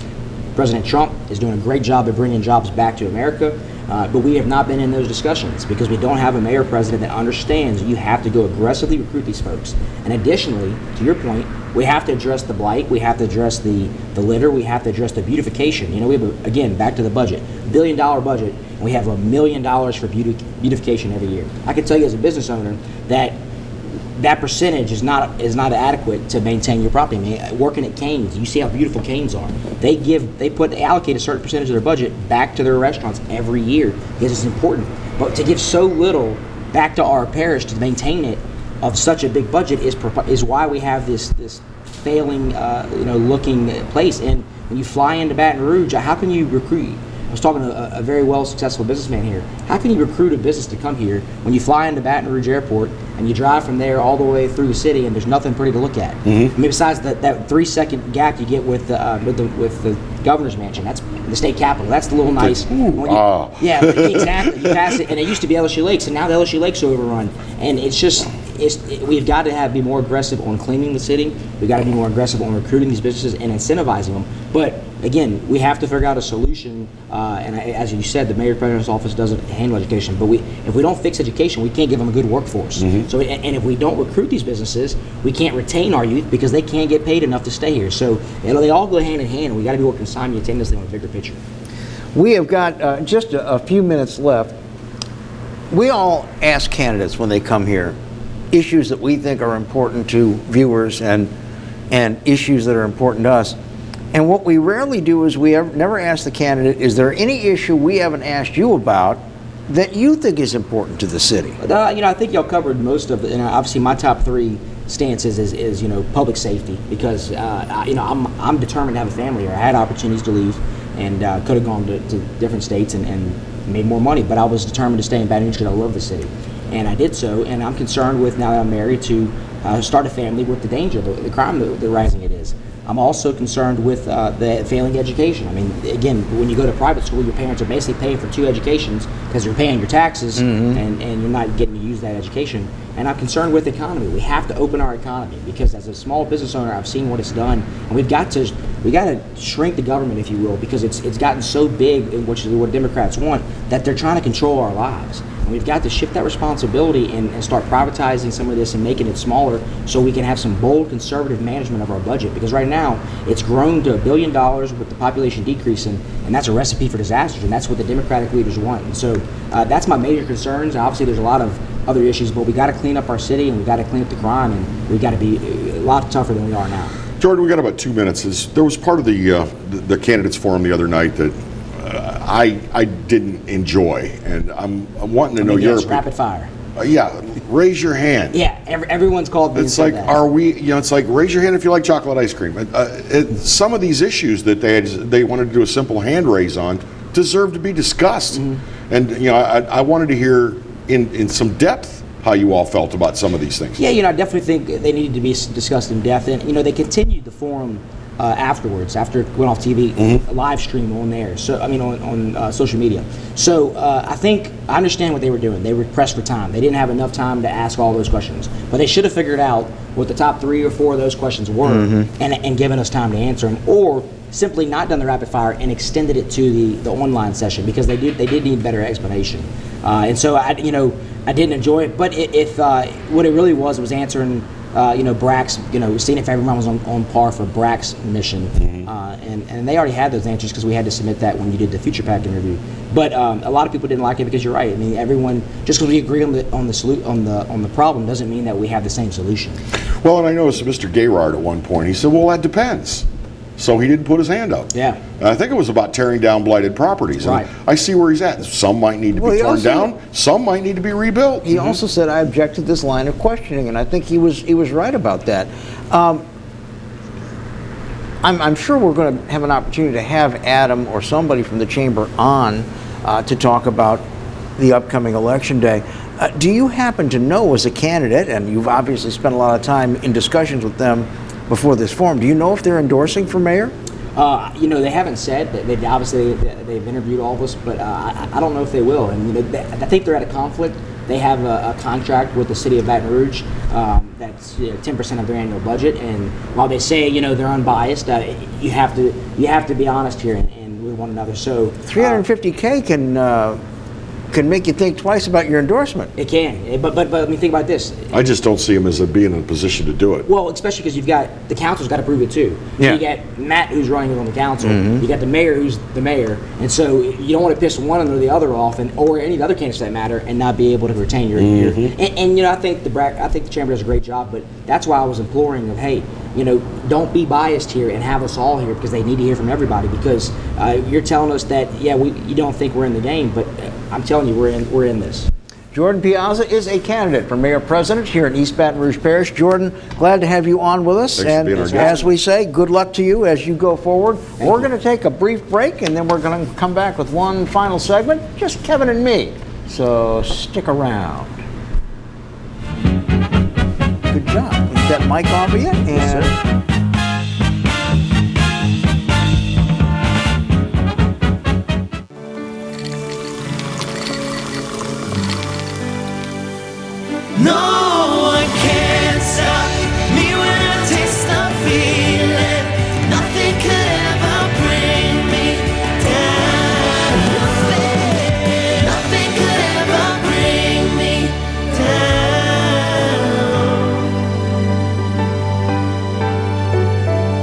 President Trump is doing a great job of bringing jobs back to America. But we have not been in those discussions because we don't have a mayor president that understands you have to go aggressively recruit these folks. And additionally, to your point, we have to address the blight, we have to address the litter, we have to address the beautification. We have, again, back to the budget, $1 billion budget, and we have $1 million for beautification every year. I can tell you as a business owner that percentage is not adequate to maintain your property. I mean, working at Cane's, you see how beautiful Cane's are. They allocate a certain percentage of their budget back to their restaurants every year because it's important. But to give so little back to our parish to maintain it of such a big budget is why we have this failing looking place. And when you fly into Baton Rouge, how can you recruit? I was talking to a very successful businessman here. How can you recruit a business to come here when you fly into Baton Rouge Airport and you drive from there all the way through the city and there's nothing pretty to look at? Mm-hmm. I mean, besides that 3-second gap you get with the governor's mansion, that's the state capitol. That's the little nice. Yeah, exactly. You pass it, and it used to be LSU Lakes, and now the LSU Lakes are overrun, and we've got to be more aggressive on cleaning the city. We've got to be more aggressive on recruiting these businesses and incentivizing them. But again, we have to figure out a solution. And as you said, the mayor president's office doesn't handle education. But if we don't fix education, we can't give them a good workforce. Mm-hmm. So, and if we don't recruit these businesses, we can't retain our youth because they can't get paid enough to stay here. So they all go hand in hand. We got to be working simultaneously on a bigger picture. We have got just a few minutes left. We all ask candidates when they come here issues that we think are important to viewers and issues that are important to us. And what we rarely do is we never ask the candidate, is there any issue we haven't asked you about that you think is important to the city? I think y'all covered most of it. And obviously my top 3 stances is public safety because I'm determined to have a family here. I had opportunities to leave and could have gone to different states and made more money, but I was determined to stay in Baton Rouge because I love the city. And I did so, and I'm concerned with, now that I'm married, to start a family with the danger, the crime, the rising it is. I'm also concerned with the failing education. I mean, again, when you go to private school, your parents are basically paying for 2 educations because you're paying your taxes, mm-hmm. and you're not getting to use that education. And I'm concerned with the economy. We have to open our economy because as a small business owner, I've seen what it's done, and we got to shrink the government, if you will, because it's gotten so big, which is what Democrats want, that they're trying to control our lives. We've got to shift that responsibility and start privatizing some of this and making it smaller so we can have some bold conservative management of our budget. Because right now, it's grown to $1 billion with the population decreasing, and that's a recipe for disasters, and that's what the Democratic leaders want. And so that's my major concerns. Obviously, there's a lot of other issues, but we got to clean up our city, and we got to clean up the crime, and we got to be a lot tougher than we are now. Jordan, we got about 2 minutes. There was part of the candidates forum the other night that I didn't enjoy, and I'm wanting to know your opinion. Rapid fire. Yeah, raise your hand. Yeah, everyone's called me. It's like, it's like, raise your hand if you like chocolate ice cream. Some of these issues that they wanted to do a simple hand raise on deserve to be discussed. Mm-hmm. And, I wanted to hear in some depth how you all felt about some of these things. Yeah, I definitely think they needed to be discussed in depth. And, they continued the forum afterwards, after it went off TV, a live stream on there. So, on social media. So, I understand what they were doing. They were pressed for time. They didn't have enough time to ask all those questions. But they should have figured out what the top 3 or 4 of those questions were and given us time to answer them. Or simply not done the rapid fire and extended it to the online session, because they did need better explanation. And so I didn't enjoy it, but if what it really was answering Brack's, seeing if everyone was on par for Brack's mission, and they already had those answers because we had to submit that when you did the Future PAC interview. But a lot of people didn't like it because you're right. I mean, everyone, just because we agree on the problem doesn't mean that we have the same solution. Well, and I noticed Mr. Gayrard at one point, he said, "Well, that depends." So he didn't put his hand up. Yeah. And I think it was about tearing down blighted proproperties. Right. And I see where he's at. Some might need to be torn down. Some might need to be rebuilt. He also said, "I object to this line of questioning," and I think he was right about that. I'm sure we're going to have an opportunity to have Adam or somebody from the chamber on to talk about the upcoming election day. Do you happen to know, as a candidate, and you've obviously spent a lot of time in discussions with them before this forum, do you know if they're endorsing for mayor? They haven't said. They've interviewed all of us, but I don't know if they will. And I think they're at a conflict. They have a contract with the city of Baton Rouge that's 10% of their annual budget. And while they say they're unbiased, you have to be honest here and with one another. So $350K can make you think twice about your endorsement. It can, but I mean, think about this. I just don't see him as being in a position to do it. Well, especially because you've got the council's got to prove it too. Yeah. You got Matt, who's running on the council. You got the mayor, who's the mayor, and so you don't want to piss one or the other off, or any of the other candidates for that matter, and not be able to retain your. And I think the chamber does a great job, but that's why I was imploring of, hey, don't be biased here and have us all here, because they need to hear from everybody. Because you're telling us that you don't think we're in the game, but I'm telling you we're in this. Jordan Piazza is a candidate for mayor president here in East Baton Rouge Parish. Jordan, glad to have you on with us. Thanks and for being our guest. As we say, good luck to you as you go forward. We're going to take a brief break, and then we're going to come back with one final segment, just Kevin and me. So stick around. Good job. Get that mic off of you. Yes, sir. No one can stop me when I taste the feeling. Nothing could ever bring me down. Nothing could ever bring me down.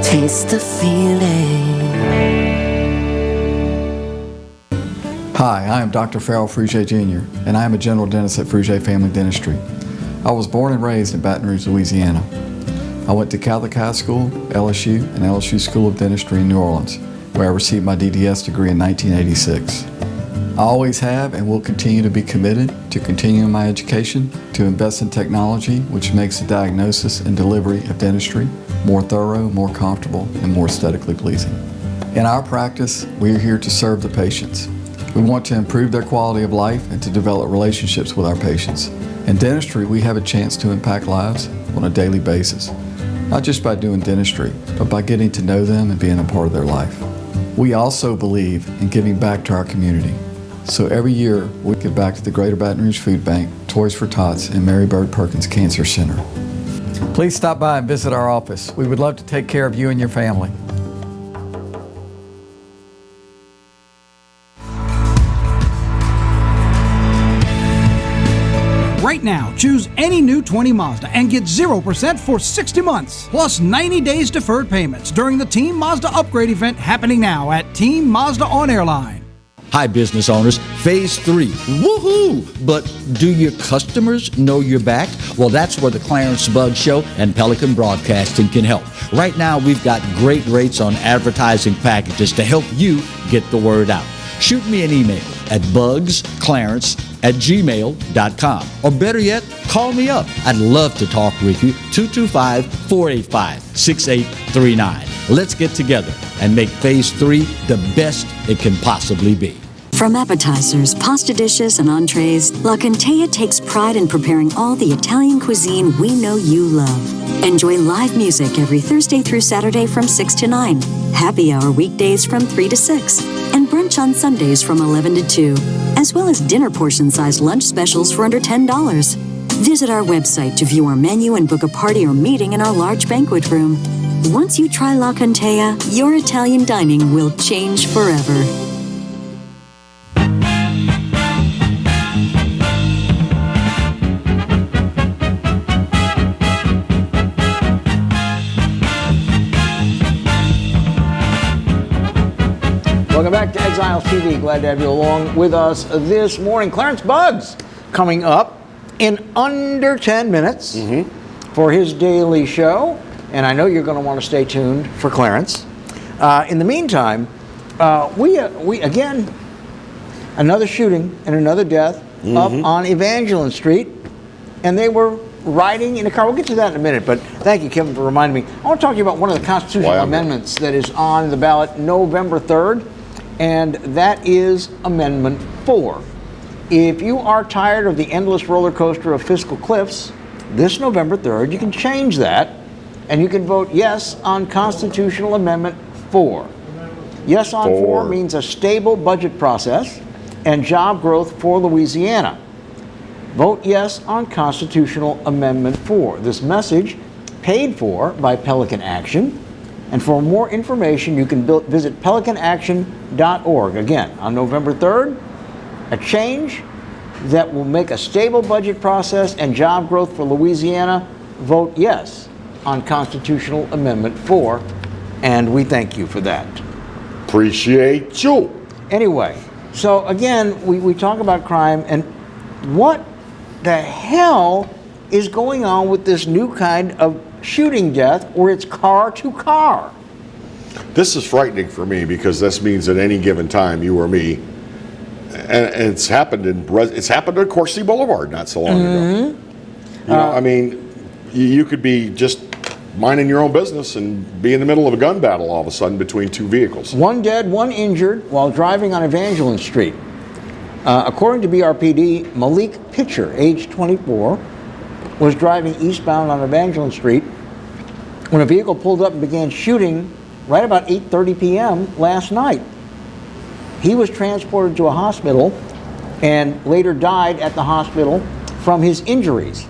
Taste the feeling. Hi, I am Dr. Farrell Frugier Jr., and I am a general dentist at Frugier Family Dentistry. I was born and raised in Baton Rouge, Louisiana. I went to Catholic High School, LSU, and LSU School of Dentistry in New Orleans, where I received my DDS degree in 1986. I always have and will continue to be committed to continuing my education, to invest in technology which makes the diagnosis and delivery of dentistry more thorough, more comfortable, and more aesthetically pleasing. In our practice, we are here to serve the patients. We want to improve their quality of life and to develop relationships with our patients. In dentistry, we have a chance to impact lives on a daily basis, not just by doing dentistry, but by getting to know them and being a part of their life. We also believe in giving back to our community. So every year, we give back to the Greater Baton Rouge Food Bank, Toys for Tots, and Mary Bird Perkins Cancer Center. Please stop by and visit our office. We would love to take care of you and your family. Right now, choose any new 20 Mazda and get 0% for 60 months, plus 90 days deferred payments during the Team Mazda upgrade event happening now at Team Mazda on Airline. Hi, business owners. Phase 3. Woohoo! But do your customers know you're back? Well, that's where the Clarence Bugg Show and Pelican Broadcasting can help. Right now, we've got great rates on advertising packages to help you get the word out. Shoot me an email at bugsclarence@gmail.com. Or better yet, call me up. I'd love to talk with you. 225-485-6839. Let's get together and make Phase 3 the best it can possibly be. From appetizers, pasta dishes, and entrees, La Contea takes pride in preparing all the Italian cuisine we know you love. Enjoy live music every Thursday through Saturday from 6 to 9, happy hour weekdays from 3 to 6, and brunch on Sundays from 11 to 2, as well as dinner portion-sized lunch specials for under $10. Visit our website to view our menu and book a party or meeting in our large banquet room. Once you try La Contea, your Italian dining will change forever. Welcome back to Exiles TV. Glad to have you along with us this morning. Clarence Bugg's coming up in under 10 minutes for his daily show. And I know you're going to want to stay tuned for Clarence. In the meantime, we again, another shooting and another death up on Evangeline Street. And they were riding in a car. We'll get to that in a minute, but thank you, Kevin, for reminding me. I want to talk to you about one of the constitutional amendments that is on the ballot November 3rd, and that is Amendment 4. If you are tired of the endless roller coaster of fiscal cliffs, this November 3rd, you can change that, and you can vote yes on Constitutional Amendment 4. Yes on 4 means a stable budget process and job growth for Louisiana. Vote yes on Constitutional Amendment 4. This message paid for by Pelican Action. And for more information, you can visit pelicanaction.org. Again, on November 3rd, a change that will make a stable budget process and job growth for Louisiana. Vote yes on Constitutional Amendment 4. And we thank you for that. Appreciate you. Anyway, so again, we talk about crime, and what the hell is going on with this new kind of shooting death where it's car to car? This is frightening for me because this means at any given time, you or me, and it's happened at Coursey Boulevard not so long ago. You know, I mean, you could be just minding your own business and be in the middle of a gun battle all of a sudden between two vehicles. One dead, one injured while driving on Evangeline Street. According to BRPD, Malik Pitcher, age 24, was driving eastbound on Evangeline Street when a vehicle pulled up and began shooting right about 8:30 p.m. last night. He was transported to a hospital and later died at the hospital from his injuries.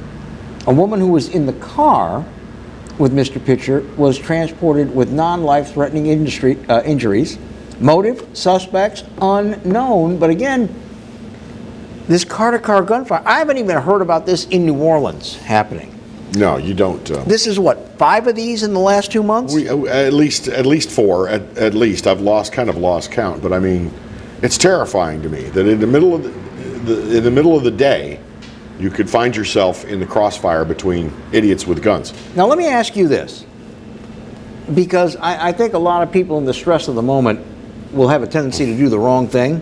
A woman who was in the car with Mr. Pitcher was transported with non-life-threatening injuries. Motive, suspects, unknown. But again, this car-to-car gunfire, I haven't even heard about this in New Orleans happening. No, you don't. This is what, 5 of these in the last 2 months? At least 4. At least I've lost count. But I mean, it's terrifying to me that in the middle of the day, you could find yourself in the crossfire between idiots with guns. Now let me ask you this, because I think a lot of people in the stress of the moment will have a tendency to do the wrong thing.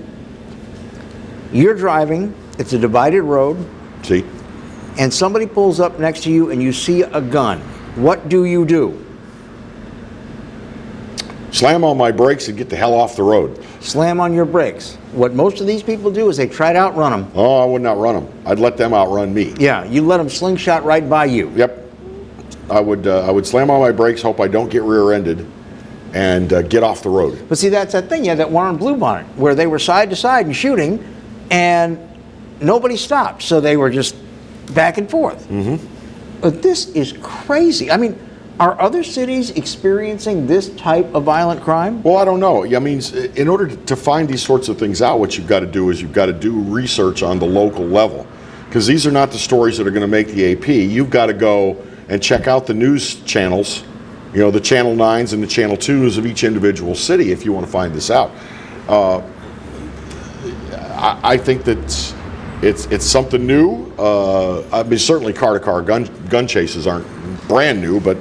You're driving, it's a divided road. See? And somebody pulls up next to you and you see a gun. What do you do? Slam on my brakes and get the hell off the road. Slam on your brakes. What most of these people do is they try to outrun them. Oh, I wouldn't outrun them. I'd let them outrun me. Yeah, you let them slingshot right by you. Yep. I would slam on my brakes, hope I don't get rear-ended, and get off the road. But see, that's that thing. Yeah, that one on Bluebonnet where they were side to side and shooting, and nobody stopped, so they were just back and forth. But this is crazy. I mean, are other cities experiencing this type of violent crime? Well, I don't know. I mean, in order to find these sorts of things out, what you've got to do is you've got to do research on the local level. because these are not the stories that are going to make the AP. You've got to go and check out the news channels, the Channel 9s and the Channel 2s of each individual city if you want to find this out. I think that it's something new. I mean, certainly car-to-car gun chases aren't brand new, but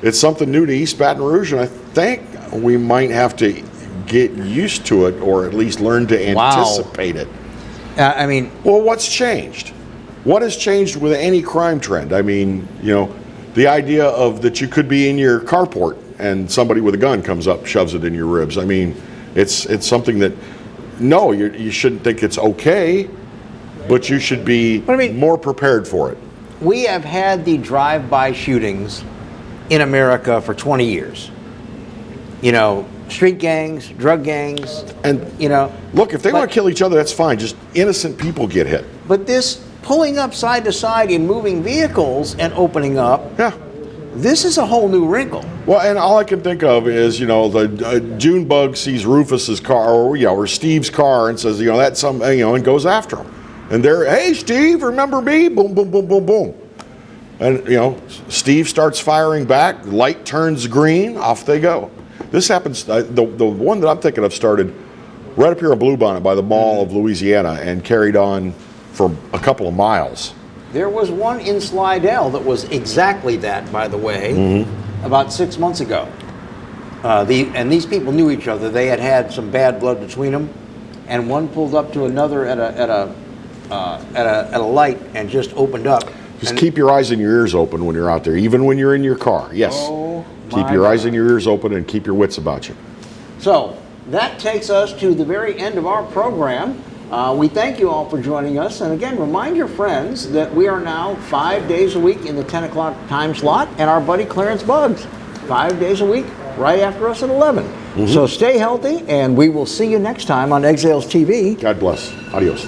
it's something new to East Baton Rouge, and I think we might have to get used to it, or at least learn to anticipate it. Well, what's changed? What has changed with any crime trend? I mean, the idea of that you could be in your carport and somebody with a gun comes up, shoves it in your ribs. I mean, it's something that, no, you shouldn't think it's okay, but you should be more prepared for it. We have had the drive-by shootings in America for 20 years. Street gangs, drug gangs, and look, if they want to kill each other, that's fine. Just innocent people get hit. But this pulling up side to side in moving vehicles and opening up, this is a whole new wrinkle. Well, and all I can think of is, the June bug sees Rufus's car or Steve's car and says, that's some, and goes after him. And they're, hey, Steve, remember me? Boom, boom, boom, boom, boom. And, Steve starts firing back, light turns green, off they go. This happens, the one that I'm thinking of started right up here in Bluebonnet by the Mall of Louisiana and carried on for a couple of miles. There was one in Slidell that was exactly that, by the way, about 6 months ago. And these people knew each other. They had some bad blood between them, and one pulled up to another at a light and just opened up. Just keep your eyes and your ears open when you're out there, even when you're in your car. Yes. Oh, keep your eyes and your ears open and keep your wits about you. So that takes us to the very end of our program. We thank you all for joining us. And again, remind your friends that we are now 5 days a week in the 10 o'clock time slot, and our buddy Clarence Buggs, 5 days a week, right after us at 11. So stay healthy, and we will see you next time on Exiles TV. God bless. Adios.